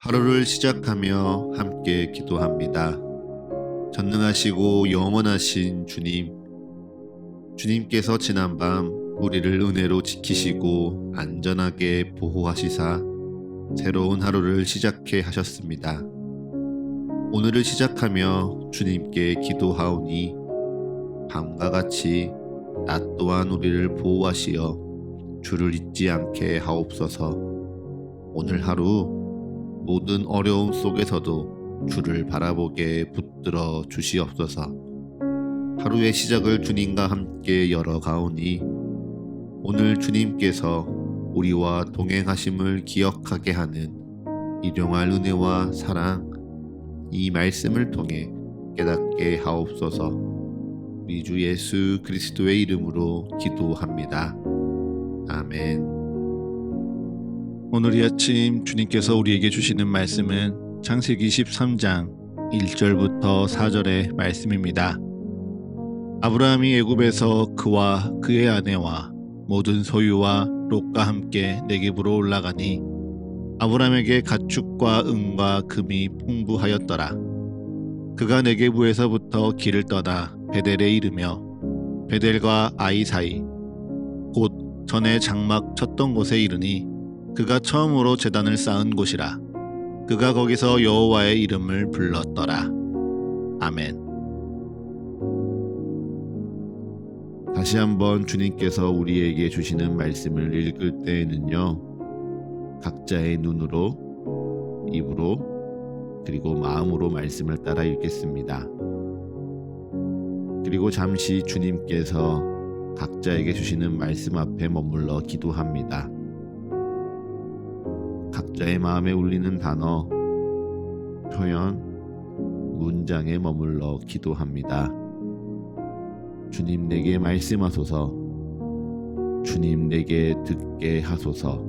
하루를 시작하며 함께 기도합니다. 전능하시고 영원하신 주님, 주님께서 지난밤 우리를 은혜로 지키시고 안전하게 보호하시사 새로운 하루를 시작해 하셨습니다. 오늘을 시작하며 주님께 기도하오니 밤과 같이 낮 또한 우리를 보호하시어 주를 잊지 않게 하옵소서. 오늘 하루 모든 어려움 속에서도 주를 바라보게 붙들어 주시옵소서. 하루의 시작을 주님과 함께 열어가오니 오늘 주님께서 우리와 동행하심을 기억하게 하는 일용할 은혜와 사랑, 이 말씀을 통해 깨닫게 하옵소서. 우리 주 예수 그리스도의 이름으로 기도합니다. 아멘. 오늘 이 아침 주님께서 우리에게 주시는 말씀은 창세기 13장 1절부터 4절의 말씀입니다. 아브라함이 애굽에서 그와 그의 아내와 모든 소유와 롯과 함께 네겝으로 올라가니 아브라함에게 가축과 은과 금이 풍부하였더라. 그가 네겝에서부터 길을 떠나 베델에 이르며 베델과 아이 사이 곧 전에 장막 쳤던 곳에 이르니 그가 처음으로 제단을 쌓은 곳이라. 그가 거기서 여호와의 이름을 불렀더라. 아멘. 다시 한번 주님께서 우리에게 주시는 말씀을 읽을 때에는요, 각자의 눈으로, 입으로, 그리고 마음으로 말씀을 따라 읽겠습니다. 그리고 잠시 주님께서 각자에게 주시는 말씀 앞에 머물러 기도합니다. 각자의 마음에 울리는 단어, 표현, 문장에 머물러 기도합니다. 주님 내게 말씀하소서. 주님 내게 듣게 하소서.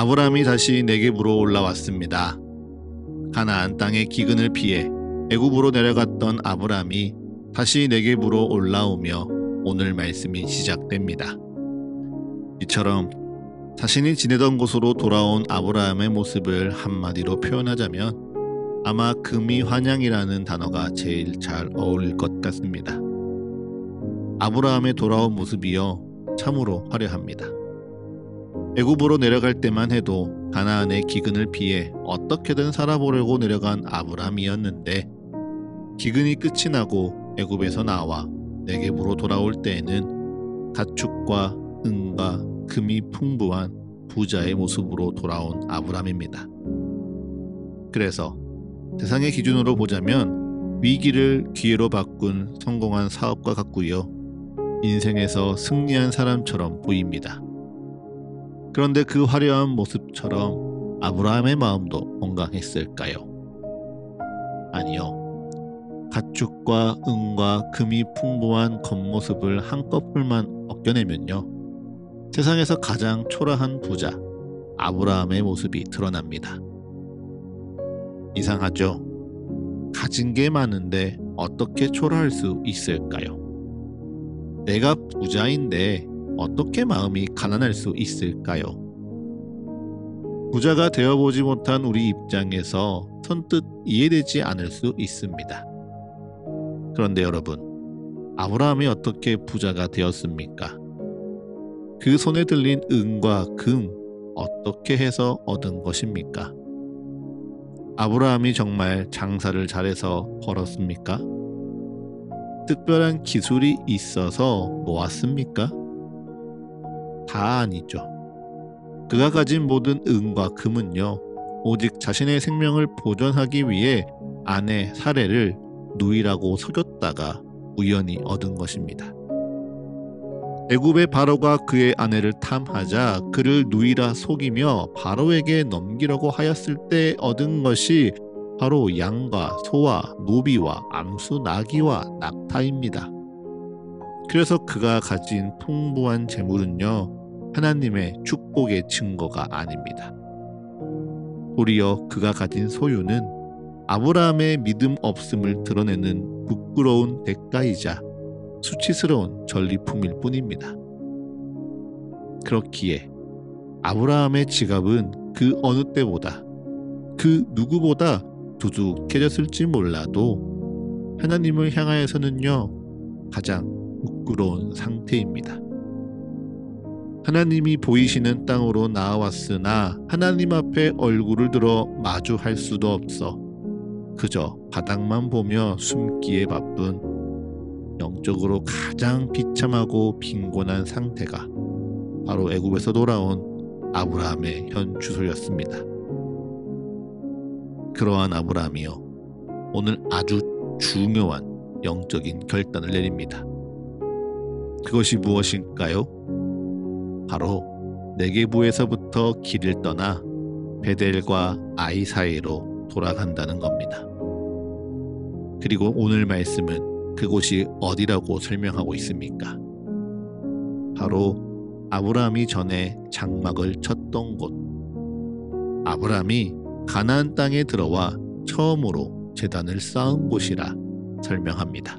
아브라함이 다시 네겝으로 올라왔습니다. 가나안 땅의 기근을 피해 애굽으로 내려갔던 아브라함이 다시 네겝으로 올라오며 오늘 말씀이 시작됩니다. 이처럼 자신이 지내던 곳으로 돌아온 아브라함의 모습을 한마디로 표현하자면 아마 금이 환영이라는 단어가 제일 잘 어울릴 것 같습니다. 아브라함의 돌아온 모습이요, 참으로 화려합니다. 애굽으로 내려갈 때만 해도 가나안의 기근을 피해 어떻게든 살아보려고 내려간 아브라함이었는데 기근이 끝이 나고 애굽에서 나와 네겝으로 돌아올 때에는 가축과 은과 금이 풍부한 부자의 모습으로 돌아온 아브라함입니다. 그래서 세상의 기준으로 보자면 위기를 기회로 바꾼 성공한 사업가 같고요, 인생에서 승리한 사람처럼 보입니다. 그런데 그 화려한 모습처럼 아브라함의 마음도 건강했을까요? 아니요. 가축과 은과 금이 풍부한 겉모습을 한꺼풀만 벗겨내면요, 세상에서 가장 초라한 부자 아브라함의 모습이 드러납니다. 이상하죠? 가진 게 많은데 어떻게 초라할 수 있을까요? 내가 부자인데 어떻게 마음이 가난할 수 있을까요? 부자가 되어보지 못한 우리 입장에서 선뜻 이해되지 않을 수 있습니다. 그런데 여러분, 아브라함이 어떻게 부자가 되었습니까? 그 손에 들린 은과 금 어떻게 해서 얻은 것입니까? 아브라함이 정말 장사를 잘해서 벌었습니까? 특별한 기술이 있어서 모았습니까? 다 아니죠. 그가 가진 모든 은과 금은요, 오직 자신의 생명을 보존하기 위해 아내 사레를 누이라고 속였다가 우연히 얻은 것입니다. 애굽의 바로가 그의 아내를 탐하자 그를 누이라 속이며 바로에게 넘기려고 하였을 때 얻은 것이 바로 양과 소와 노비와 암수 나귀와 낙타입니다. 그래서 그가 가진 풍부한 재물은요, 하나님의 축복의 증거가 아닙니다. 도리어 그가 가진 소유는 아브라함의 믿음 없음을 드러내는 부끄러운 대가이자 수치스러운 전리품일 뿐입니다. 그렇기에 아브라함의 지갑은 그 어느 때보다, 그 누구보다 두둑해졌을지 몰라도 하나님을 향하여서는요, 가장 부끄러운 상태입니다. 하나님이 보이시는 땅으로 나아왔으나 하나님 앞에 얼굴을 들어 마주할 수도 없어 그저 바닥만 보며 숨기에 바쁜 영적으로 가장 비참하고 빈곤한 상태가 바로 애굽에서 돌아온 아브라함의 현 주소였습니다. 그러한 아브라함이요, 오늘 아주 중요한 영적인 결단을 내립니다. 그것이 무엇일까요? 바로 네게부에서부터 길을 떠나 베델과 아이 사이로 돌아간다는 겁니다. 그리고 오늘 말씀은 그곳이 어디라고 설명하고 있습니까? 바로 아브라함이 전에 장막을 쳤던 곳, 아브라함이 가나안 땅에 들어와 처음으로 제단을 쌓은 곳이라 설명합니다.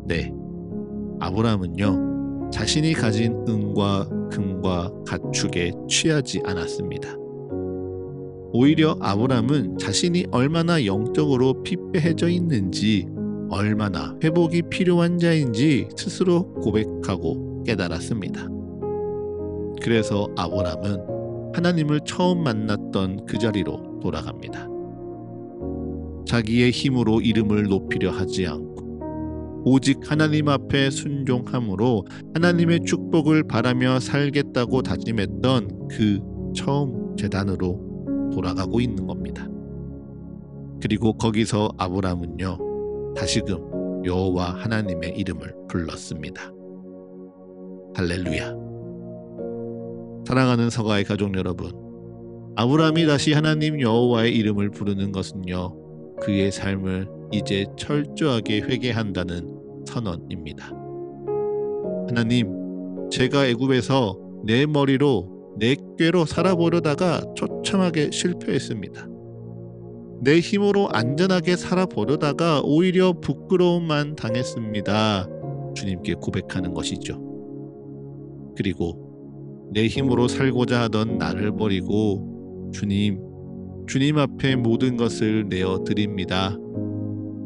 네, 아브라함은요, 자신이 가진 은과 금과 가축에 취하지 않았습니다. 오히려 아브라함은 자신이 얼마나 영적으로 피폐해져 있는지, 얼마나 회복이 필요한 자인지 스스로 고백하고 깨달았습니다. 그래서 아브라함은 하나님을 처음 만났던 그 자리로 돌아갑니다. 자기의 힘으로 이름을 높이려 하지 않고 오직 하나님 앞에 순종함으로 하나님의 축복을 바라며 살겠다고 다짐했던 그 처음 제단으로 돌아가고 있는 겁니다. 그리고 거기서 아브라함은요, 다시금 여호와 하나님의 이름을 불렀습니다. 할렐루야. 사랑하는 서가의 가족 여러분, 아브라함이 다시 하나님 여호와의 이름을 부르는 것은요, 그의 삶을 이제 철저하게 회개한다는 선언입니다. 하나님, 제가 애굽에서 내 머리로 내 꾀로 살아보려다가 처참하게 실패했습니다. 내 힘으로 안전하게 살아보려다가 오히려 부끄러움만 당했습니다. 주님께 고백하는 것이죠. 그리고 내 힘으로 살고자 하던 나를 버리고 주님 앞에 모든 것을 내어 드립니다.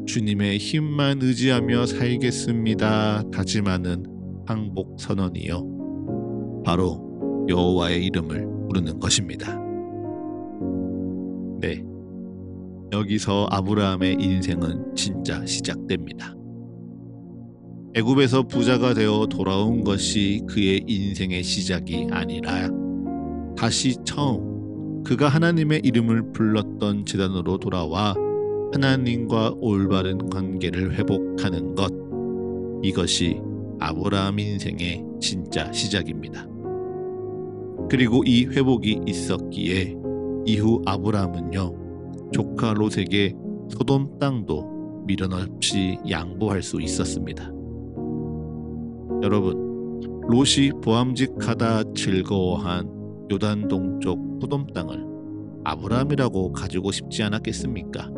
주님의 힘만 의지하며 살겠습니다. 다짐하는 항복 선언이요, 바로 여호와의 이름을 부르는 것입니다. 네, 여기서 아브라함의 인생은 진짜 시작됩니다. 애굽에서 부자가 되어 돌아온 것이 그의 인생의 시작이 아니라 다시 처음 그가 하나님의 이름을 불렀던 제단으로 돌아와 하나님과 올바른 관계를 회복하는 것, 이것이 아브라함 인생의 진짜 시작입니다. 그리고 이 회복이 있었기에 이후 아브라함은요, 조카 롯에게 소돔 땅도 미련 없이 양보할 수 있었습니다. 여러분, 롯이 보암직하다 즐거워한 요단 동쪽 소돔 땅을 아브라함이라고 가지고 싶지 않았겠습니까?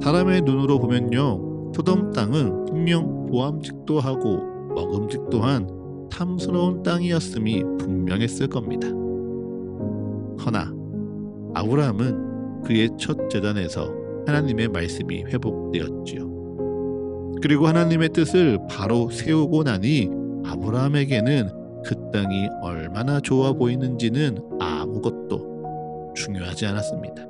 사람의 눈으로 보면요, 소돔 땅은 분명 보암직도 하고 먹음직도 한 탐스러운 땅이었음이 분명했을 겁니다. 허나 아브라함은 그의 첫 제단에서 하나님의 말씀이 회복되었지요. 그리고 하나님의 뜻을 바로 세우고 나니 아브라함에게는 그 땅이 얼마나 좋아 보이는지는 아무것도 중요하지 않았습니다.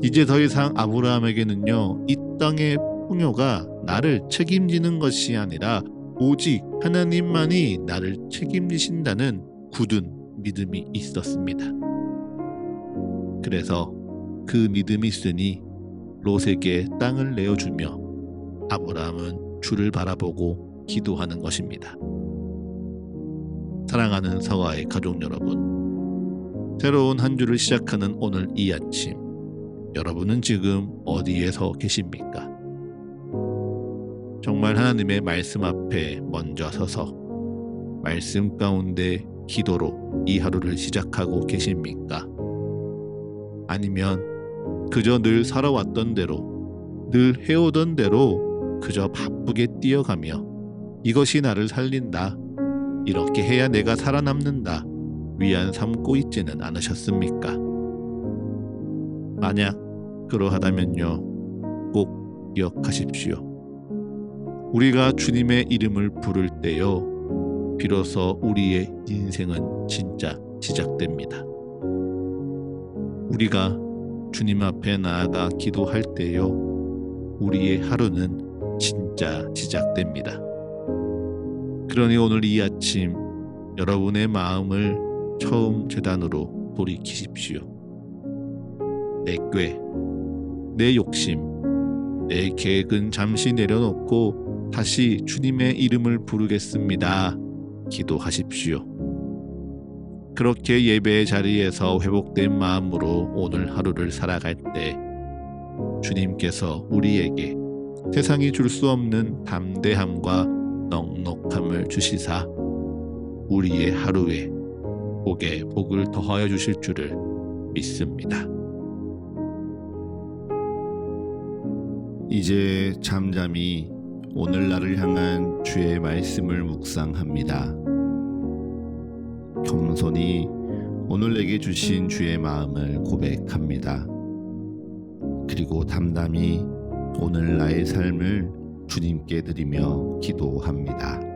이제 더 이상 아브라함에게는요, 이 땅의 풍요가 나를 책임지는 것이 아니라 오직 하나님만이 나를 책임지신다는 굳은 믿음이 있었습니다. 그래서 그 믿음이 있으니 롯에게 땅을 내어주며 아브라함은 주를 바라보고 기도하는 것입니다. 사랑하는 서가의 가족 여러분, 새로운 한 주를 시작하는 오늘 이 아침, 여러분은 지금 어디에서 계십니까? 정말 하나님의 말씀 앞에 먼저 서서 말씀 가운데 기도로 이 하루를 시작하고 계십니까? 아니면 그저 늘 살아왔던 대로, 늘 해오던 대로 그저 바쁘게 뛰어가며 이것이 나를 살린다, 이렇게 해야 내가 살아남는다 위안 삼고 있지는 않으셨습니까? 만약 그러하다면요, 꼭 기억하십시오. 우리가 주님의 이름을 부를 때요, 비로소 우리의 인생은 진짜 시작됩니다. 우리가 주님 앞에 나아가 기도할 때요, 우리의 하루는 진짜 시작됩니다. 그러니 오늘 이 아침 여러분의 마음을 처음 재단으로 돌이키십시오. 내 꾀, 내 욕심, 내 계획은 잠시 내려놓고 다시 주님의 이름을 부르겠습니다. 기도하십시오. 그렇게 예배의 자리에서 회복된 마음으로 오늘 하루를 살아갈 때 주님께서 우리에게 세상이 줄 수 없는 담대함과 넉넉함을 주시사 우리의 하루에 복에 복을 더하여 주실 줄을 믿습니다. 이제 잠잠히 오늘날을 향한 주의 말씀을 묵상합니다. 겸손히 오늘 내게 주신 주의 마음을 고백합니다. 그리고 담담히 오늘 나의 삶을 주님께 드리며 기도합니다.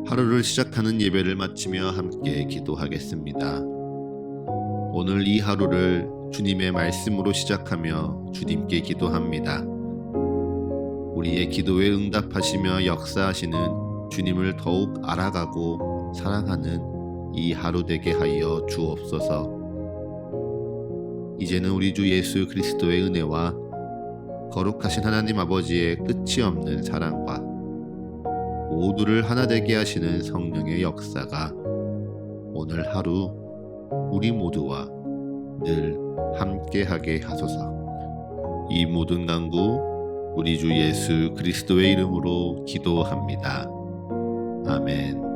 하루를 시작하는 예배를 마치며 함께 기도하겠습니다. 오늘 이 하루를 주님의 말씀으로 시작하며 주님께 기도합니다. 우리의 기도에 응답하시며 역사하시는 주님을 더욱 알아가고 사랑하는 이 하루 되게 하여 주옵소서. 이제는 우리 주 예수 그리스도의 은혜와 거룩하신 하나님 아버지의 끝이 없는 사랑과 모두를 하나 되게 하시는 성령의 역사가 오늘 하루 우리 모두와 늘 함께하게 하소서. 이 모든 간구 우리 주 예수 그리스도의 이름으로 기도합니다. 아멘.